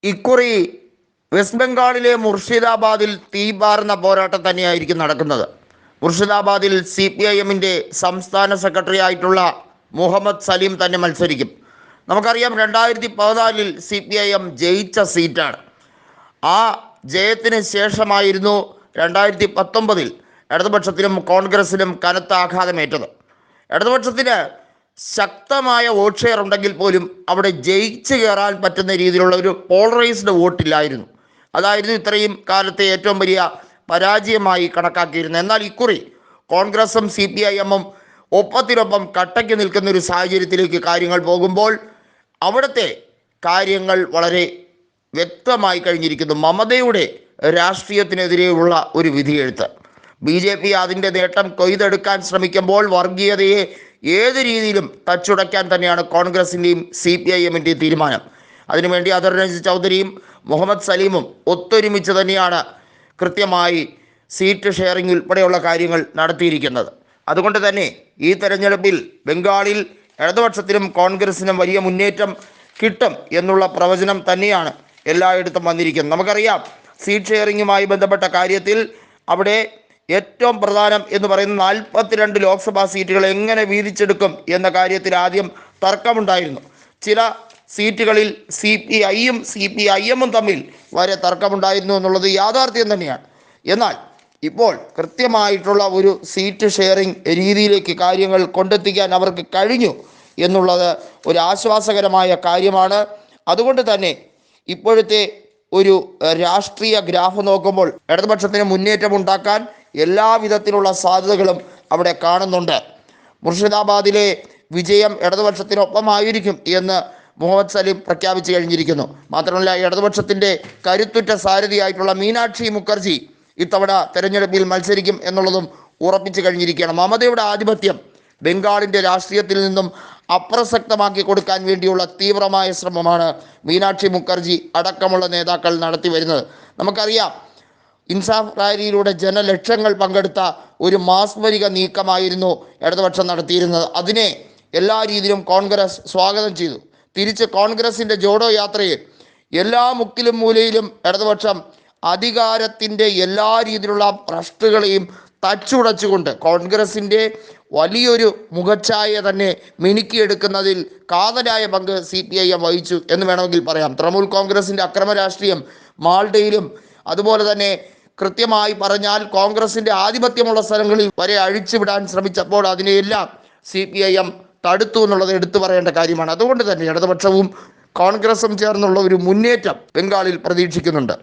ഇക്കുറി വെസ്റ്റ് ബംഗാളിലെ മുർഷിദാബാദിൽ തീപാറുന്ന പോരാട്ടം തന്നെയായിരിക്കും നടക്കുന്നത്. മുർഷിദാബാദിൽ CPIMൻ്റെ സംസ്ഥാന സെക്രട്ടറി ആയിട്ടുള്ള മുഹമ്മദ് സലീം തന്നെ മത്സരിക്കും. നമുക്കറിയാം 2014 CPIM ജയിച്ച സീറ്റാണ്. ആ ജയത്തിന് ശേഷമായിരുന്നു 2019 ഇടതുപക്ഷത്തിനും കോൺഗ്രസിനും കനത്ത ആഘാതമേറ്റത്. ഇടതുപക്ഷത്തിന് ശക്തമായ വോട്ട് ഷെയർ ഉണ്ടെങ്കിൽ പോലും അവിടെ ജയിച്ചു കയറാൻ പറ്റുന്ന രീതിയിലുള്ള ഒരു പോളറൈസ്ഡ് വോട്ടില്ലായിരുന്നു. അതായിരുന്നു ഇത്രയും കാലത്തെ ഏറ്റവും വലിയ പരാജയമായി കണക്കാക്കിയിരുന്നത്. എന്നാൽ ഇക്കുറി കോൺഗ്രസും CPIMും ഒപ്പത്തിനൊപ്പം കട്ടയ്ക്ക് നിൽക്കുന്ന ഒരു സാഹചര്യത്തിലേക്ക് കാര്യങ്ങൾ പോകുമ്പോൾ അവിടുത്തെ കാര്യങ്ങൾ വളരെ വ്യക്തമായി കഴിഞ്ഞിരിക്കുന്നു. മമതയുടെ രാഷ്ട്രീയത്തിനെതിരെയുള്ള ഒരു വിധിയെഴുത്ത്. BJP അതിൻ്റെ നേട്ടം കൊയ്തെടുക്കാൻ ശ്രമിക്കുമ്പോൾ വർഗീയതയെ ഏത് രീതിയിലും തച്ചുടയ്ക്കാൻ തന്നെയാണ് കോൺഗ്രസിൻ്റെയും CPIMൻ്റെയും തീരുമാനം. അതിനുവേണ്ടി അധർ രഞ്ജിത് ചൗധരിയും മുഹമ്മദ് സലീമും ഒത്തൊരുമിച്ച് തന്നെയാണ് കൃത്യമായി സീറ്റ് ഷെയറിംഗ് ഉൾപ്പെടെയുള്ള കാര്യങ്ങൾ നടത്തിയിരിക്കുന്നത്. അതുകൊണ്ട് തന്നെ ഈ തെരഞ്ഞെടുപ്പിൽ ബംഗാളിൽ ഇടതുപക്ഷത്തിനും കോൺഗ്രസിനും വലിയ മുന്നേറ്റം കിട്ടും എന്നുള്ള പ്രവചനം തന്നെയാണ് എല്ലായിടത്തും വന്നിരിക്കുന്നത്. നമുക്കറിയാം, സീറ്റ് ഷെയറിങ്ങുമായി ബന്ധപ്പെട്ട കാര്യത്തിൽ അവിടെ ഏറ്റവും പ്രധാനം എന്ന് പറയുന്ന 42 ലോക്സഭാ സീറ്റുകൾ എങ്ങനെ വീതിച്ചെടുക്കും എന്ന കാര്യത്തിൽ ആദ്യം തർക്കമുണ്ടായിരുന്നു. ചില സീറ്റുകളിൽ CPIയും CPIMും തമ്മിൽ വരെ തർക്കമുണ്ടായിരുന്നു എന്നുള്ളത് യാഥാർത്ഥ്യം തന്നെയാണ്. എന്നാൽ ഇപ്പോൾ കൃത്യമായിട്ടുള്ള ഒരു സീറ്റ് ഷെയറിംഗ് രീതിയിലേക്ക് കാര്യങ്ങൾ കൊണ്ടെത്തിക്കാൻ അവർക്ക് കഴിഞ്ഞു എന്നുള്ളത് ഒരു ആശ്വാസകരമായ കാര്യമാണ്. അതുകൊണ്ട് തന്നെ ഇപ്പോഴത്തെ ഒരു രാഷ്ട്രീയ ഗ്രാഫ് നോക്കുമ്പോൾ ഇടതുപക്ഷത്തിന് മുന്നേറ്റം ഉണ്ടാക്കാൻ എല്ലാവിധത്തിലുള്ള സാധ്യതകളും അവിടെ കാണുന്നുണ്ട്. മുർഷിദാബാദിലെ വിജയം ഇടതുപക്ഷത്തിനൊപ്പമായിരിക്കും എന്ന് മുഹമ്മദ് സലീം പ്രഖ്യാപിച്ചു കഴിഞ്ഞിരിക്കുന്നു. മാത്രമല്ല, ഇടതുപക്ഷത്തിൻ്റെ കരുത്തുറ്റ സാരഥിയായിട്ടുള്ള മീനാക്ഷി മുഖർജി ഇത്തവണ തെരഞ്ഞെടുപ്പിൽ മത്സരിക്കും എന്നുള്ളതും ഉറപ്പിച്ചു കഴിഞ്ഞിരിക്കുകയാണ്. മമതയുടെ ആധിപത്യം ബംഗാളിൻ്റെ രാഷ്ട്രീയത്തിൽ നിന്നും അപ്രസക്തമാക്കി കൊടുക്കാൻ വേണ്ടിയുള്ള തീവ്രമായ ശ്രമമാണ് മീനാക്ഷി മുഖർജി അടക്കമുള്ള നേതാക്കൾ നടത്തി വരുന്നത്. നമുക്കറിയാം, ഇൻസാഫ് റാലിയിലൂടെ ജനലക്ഷങ്ങൾ പങ്കെടുത്ത ഒരു മാസ്മരിക നീക്കമായിരുന്നു ഇടതുപക്ഷം നടത്തിയിരുന്നത്. അതിനെ എല്ലാ രീതിയിലും കോൺഗ്രസ് സ്വാഗതം ചെയ്തു. തിരിച്ച് കോൺഗ്രസിൻ്റെ ജോഡോ യാത്രയെ എല്ലാ മുക്കിലും മൂലയിലും ഇടതുപക്ഷം അധികാരത്തിൻ്റെ എല്ലാ രീതിയിലുള്ള ഭ്രഷ്ടുകളെയും തച്ചുടച്ചുകൊണ്ട് കോൺഗ്രസിൻ്റെ വലിയൊരു മുഖച്ഛായ തന്നെ മിനുക്കിയെടുക്കുന്നതിൽ കാതലായ പങ്ക് CPIM വഹിച്ചു എന്ന് വേണമെങ്കിൽ പറയാം. തൃണമൂൽ കോൺഗ്രസിൻ്റെ അക്രമ രാഷ്ട്രീയം മാൾഡയിലും അതുപോലെ തന്നെ കൃത്യമായി പറഞ്ഞാൽ കോൺഗ്രസിൻ്റെ ആധിപത്യമുള്ള സ്ഥലങ്ങളിൽ വരെ അഴിച്ചുവിടാൻ ശ്രമിച്ചപ്പോൾ അതിനെയെല്ലാം CPIM തടുത്തു എന്നുള്ളത് എടുത്തു പറയേണ്ട കാര്യമാണ്. അതുകൊണ്ട് തന്നെ ഇടതുപക്ഷവും കോൺഗ്രസും ചേർന്നുള്ള ഒരു മുന്നേറ്റം ബംഗാളിൽ പ്രതീക്ഷിക്കുന്നുണ്ട്.